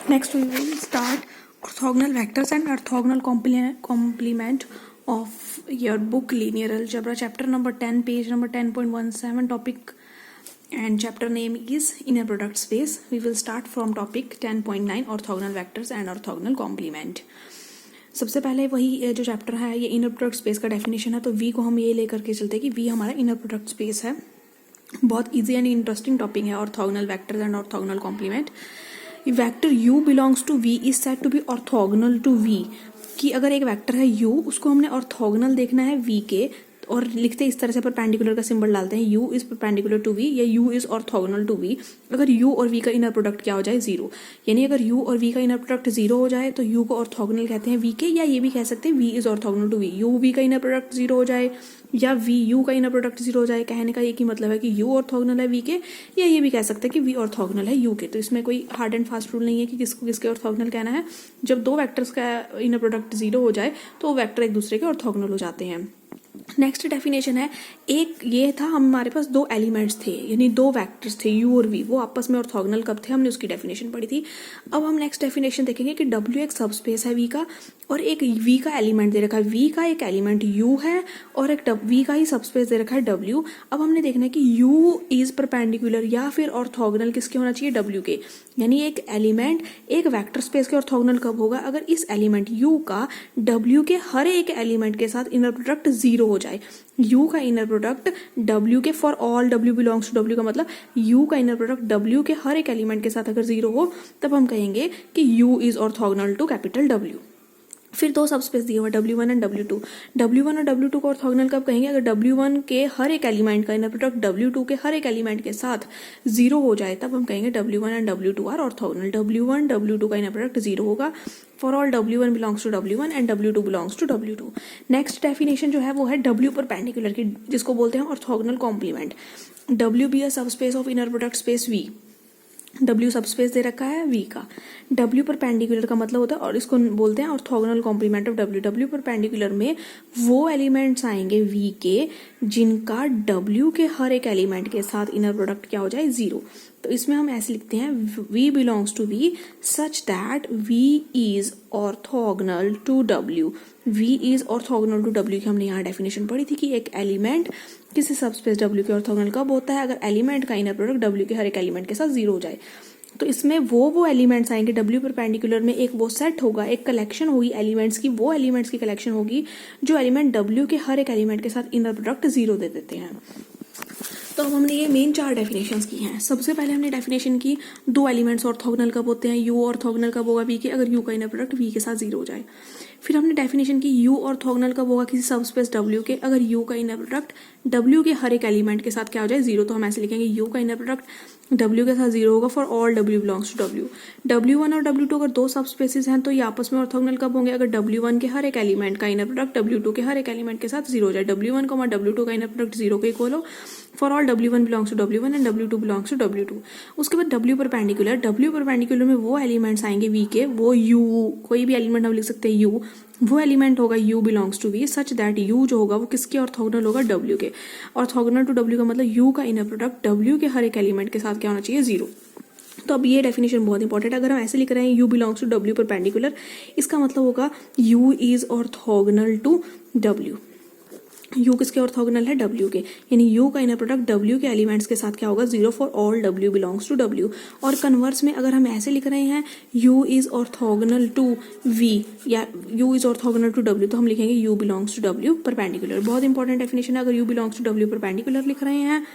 Next we will start orthogonal vectors and orthogonal complement of your book Linear Algebra, chapter number 10, page number 10.17, topic and chapter name is Inner Product Space. We will start from topic 10.9 orthogonal vectors and orthogonal complement. सबसे पहले वही जो chapter है ये inner product space का definition है, तो we को हम ये लेकर के चलते हैं कि वी हमारा इनर प्रोडक्ट स्पेस है. बहुत इजी एंड इंटरेस्टिंग टॉपिक है orthogonal vectors and orthogonal complement. Vector u belongs to v is said to be orthogonal to v. कि अगर एक वेक्टर है u, उसको हमने ऑर्थोगोनल देखना है v के, और लिखते इस तरह से परपेंडिकुलर का सिंबल डालते हैं u is perpendicular to v या u is orthogonal to v. अगर u और v का इनर प्रोडक्ट क्या हो जाए, जीरो. यानी अगर u और v का इनर प्रोडक्ट जीरो हो जाए तो u को ऑर्थोगोनल कहते हैं v के, या ये भी कह सकते हैं v is orthogonal to v. u v का इनर प्रोडक्ट जीरो हो जाए या v u का इनर प्रोडक्ट जीरो हो जाए, कहने का एक ही मतलब है कि u ऑर्थोगोनल है v के, या ये भी कह सकते हैं कि v ऑर्थोगोनल है u के. तो इसमें कोई हार्ड एंड फास्ट रूल नहीं है कि किसको किसके ऑर्थोगोनल कहना है. जब दो वेक्टर्स का इनर प्रोडक्ट जीरो हो जाए तो वो वेक्टर एक दूसरे के ऑर्थोगोनल हो जाते हैं. नेक्स्ट डेफिनेशन है, एक ये था हमारे पास दो एलिमेंट्स थे यानी दो वेक्टर्स थे u और v, वो आपस में ऑर्थोगोनल कब थे, हमने उसकी डेफिनेशन पढ़ी थी. अब हम नेक्स्ट डेफिनेशन देखेंगे कि w एक सबस्पेस है v का और एक v का एलिमेंट दे रखा है. v का एक एलिमेंट u है और एक v का ही सबस्पेस दे रखा है w. अब हमने देखना है कि u इज परपेंडिकुलर या फिर ऑर्थोगोनल किसके होना चाहिए, w के. यानी एक एलिमेंट एक वेक्टर स्पेस के ऑर्थोगोनल कब होगा, अगर इस एलिमेंट u का w के हर एक एलिमेंट के साथ इनर प्रोडक्ट जीरो हो जाए. u का इनर प्रोडक्ट w के for all w belongs to w का मतलब u का इनर प्रोडक्ट w के हर एक एलिमेंट के साथ अगर जीरो हो तब हम कहेंगे कि u is orthogonal to capital W. फिर दो सबस्पेस दिए हुए W1 एंड W2. W1 और W2 को ऑर्थोगोनल कब कहेंगे, अगर W1 के हर एक एलिमेंट का इनर प्रोडक्ट W2 के हर एक एलिमेंट के साथ जीरो हो जाए तब हम कहेंगे W1 and W2 are orthogonal. W1 W2 का इनर प्रोडक्ट जीरो होगा for all W1 belongs to W1 and W2 belongs to W2. Next definition जो है वो है W परपेंडिकुलर की, जिसको बोलते हैं orthogonal complement. W be a subspace of inner product space V. W subspace दे रखा है V का. W परपेंडिकुलर का मतलब होता है और इसको बोलते हैं orthogonal complement of W. W perpendicular में वो एलिमेंट्स आएंगे V के जिनका W के हर एक एलिमेंट के साथ इनर प्रोडक्ट क्या हो जाए, जीरो. तो इसमें हम ऐसे लिखते हैं V belongs to V such that V is orthogonal to W. V is orthogonal to W की हमने यहाँ डेफिनेशन पढ़ी थी कि एक एलिमेंट किसी सबस्पेस W के ऑर्थोगोनल कब होता है, अगर एलिमेंट का इनर प्रोडक्ट W के हर एक एलिमेंट के साथ जीरो हो जाए. तो इसमें वो एलिमेंट्स आएंगे W परपेंडिकुलर में, एक वो सेट होगा, एक कलेक्शन होगी एलिमेंट्स की, वो एलिमेंट्स की कलेक्शन होगी जो एलिमेंट W के हर एक एलिमेंट के साथ इनर प्रोडक्ट जीरो दे देते हैं. तो अब हमने ये मेन चार डेफिनेशंस की हैं. सबसे पहले हमने डेफिनेशन की दो एलिमेंट्स ऑर्थोगोनल कब होते हैं, u ऑर्थोगोनल कब होगा v के, अगर u का इनर प्रोडक्ट v के साथ जीरो हो जाए. फिर हमने डेफिनेशन की u ऑर्थोगोनल कब होगा किसी सबस्पेस w के, अगर u का इनर प्रोडक्ट w के हर एक एलिमेंट के साथ क्या हो जाए, जीरो. तो हम ऐसे लिखेंगे u का इनर प्रोडक्ट w के साथ जीरो होगा for all w belongs to w. W1 और W2 अगर दो सबस्पेसेस हैं तो ये आपस में ऑर्थोगोनल कब होंगे, अगर W1 के हर एक एलिमेंट का इनर प्रोडक्ट W2 के हर एक एलिमेंट के साथ जीरो हो जाए. W1 W2 का इनर प्रोडक्ट जीरो के इक्वल हो for all W1 belongs to W1 and W2 belongs to W2. उसके बाद W परपेंडिकुलर में वो एलिमेंट्स आएंगे V के, वो U, कोई भी एलिमेंट हम लिख सकते हैं U, वो एलिमेंट होगा u belongs to v such that u जो होगा वो किसके ऑर्थोगोनल होगा, w के. ऑर्थोगोनल टू w का मतलब u का इनर प्रोडक्ट w के हर एक एलिमेंट के साथ क्या होना चाहिए, जीरो. तो अब ये डेफिनेशन बहुत इंपॉर्टेंट है. अगर हम ऐसे लिख रहे हैं u belongs to w perpendicular, इसका मतलब होगा u is orthogonal to w. u किसके ऑर्थोगोनल है, w के. यानी u का इनर प्रोडक्ट w के एलिमेंट्स के साथ क्या होगा, zero for all w belongs to w. और कन्वर्स में अगर हम ऐसे लिख रहे हैं u is orthogonal to v या u is orthogonal to w, तो हम लिखेंगे u belongs to w perpendicular. बहुत इंपॉर्टेंट डेफिनेशन है. अगर u belongs to w perpendicular लिख रहे हैं